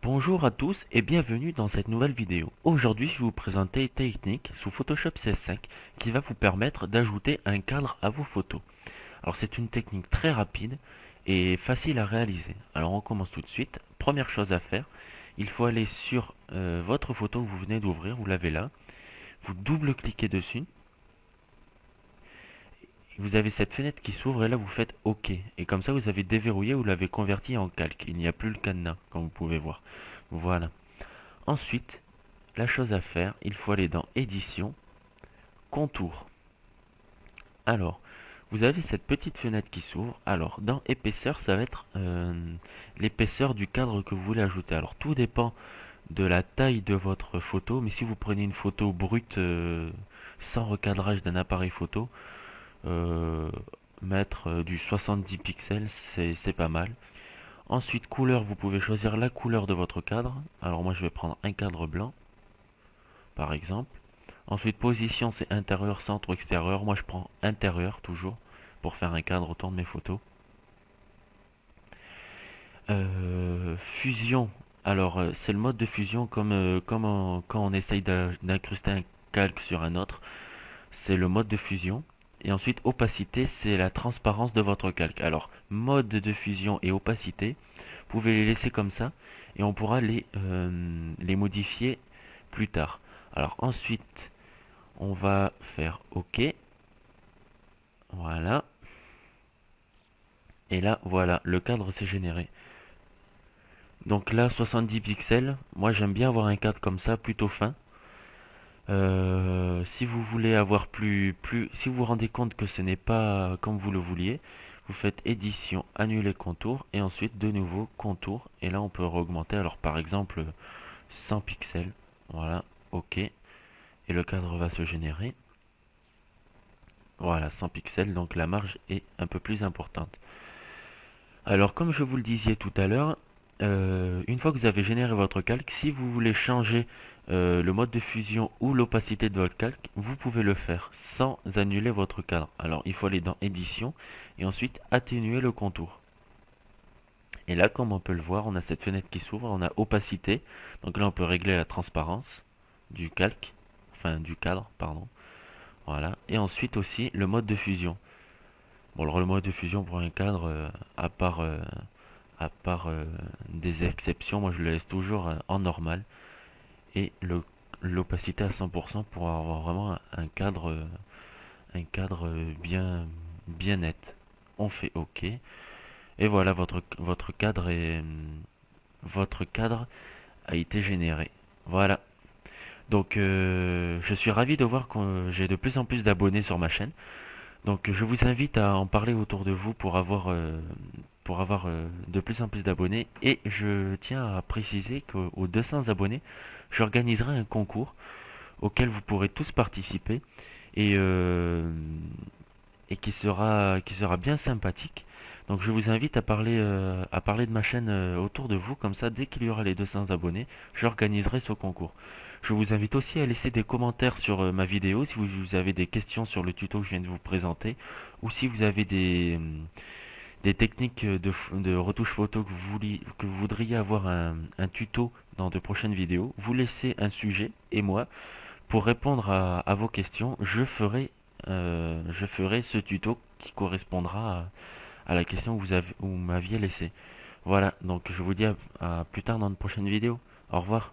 Bonjour à tous et bienvenue dans cette nouvelle vidéo. Aujourd'hui, je vais vous présenter une technique sous Photoshop CS5 qui va vous permettre d'ajouter un cadre à vos photos. Alors c'est une technique très rapide et facile à réaliser. Alors on commence tout de suite. Première chose à faire, il faut aller sur votre photo que vous venez d'ouvrir, vous l'avez là. Vous double-cliquez dessus. Vous avez cette fenêtre qui s'ouvre et là vous faites OK. Et comme ça vous avez déverrouillé, vous l'avez converti en calque. Il n'y a plus le cadenas, comme vous pouvez voir. Voilà. Ensuite, la chose à faire, il faut aller dans Édition, Contour. Alors, vous avez cette petite fenêtre qui s'ouvre. Alors, dans Épaisseur, ça va être l'épaisseur du cadre que vous voulez ajouter. Alors, tout dépend de la taille de votre photo. Mais si vous prenez une photo brute sans recadrage d'un appareil photo, mettre du 70 pixels, c'est pas mal. Ensuite, couleur, vous pouvez choisir la couleur de votre cadre. Alors moi, je vais prendre un cadre blanc, par exemple. Ensuite, position, c'est intérieur, centre ou extérieur. Moi, je prends intérieur, toujours, pour faire un cadre autour de mes photos. Fusion, alors c'est le mode de fusion comme quand on essaye d'incruster un calque sur un autre. C'est le mode de fusion. Et ensuite, opacité, c'est la transparence de votre calque. Alors, mode de fusion et opacité, vous pouvez les laisser comme ça et on pourra les modifier plus tard. Alors ensuite, on va faire OK. Voilà. Et là, voilà, le cadre s'est généré. Donc là, 70 pixels. Moi, j'aime bien avoir un cadre comme ça, plutôt fin. Si vous voulez avoir si vous vous rendez compte que ce n'est pas comme vous le vouliez, vous faites édition, annuler contour et ensuite de nouveau contour et là on peut augmenter. Alors par exemple 100 pixels, voilà, OK, et le cadre va se générer. Voilà, 100 pixels, donc la marge est un peu plus importante. Alors comme je vous le disais tout à l'heure, une fois que vous avez généré votre calque, si vous voulez changer le mode de fusion ou l'opacité de votre calque, vous pouvez le faire sans annuler votre cadre. Alors il faut aller dans Édition et ensuite atténuer le contour. Et là, comme on peut le voir, on a cette fenêtre qui s'ouvre, on a opacité. Donc là, on peut régler la transparence du calque, enfin du cadre, pardon. Voilà. Et ensuite aussi le mode de fusion. Bon, alors le mode de fusion pour un cadre, à part des exceptions, moi je le laisse toujours en normal. Et l'opacité à 100% pour avoir vraiment un cadre bien net. On fait OK. Et voilà, votre cadre a été généré. Voilà. Donc je suis ravi de voir que j'ai de plus en plus d'abonnés sur ma chaîne. Donc je vous invite à en parler autour de vous pour avoir de plus en plus d'abonnés. Et je tiens à préciser qu'aux 200 abonnés, j'organiserai un concours auquel vous pourrez tous participer et, qui sera bien sympathique. Donc je vous invite à parler de ma chaîne autour de vous, comme ça dès qu'il y aura les 200 abonnés, j'organiserai ce concours. Je vous invite aussi à laisser des commentaires sur ma vidéo si vous avez des questions sur le tuto que je viens de vous présenter, ou si vous avez des techniques de retouche photo que vous voudriez avoir un tuto dans de prochaines vidéos. Vous laissez un sujet et moi, pour répondre à vos questions, je ferai ce tuto qui correspondra à la question que vous m'aviez laissée. Voilà, donc je vous dis à plus tard dans une prochaine vidéo. Au revoir.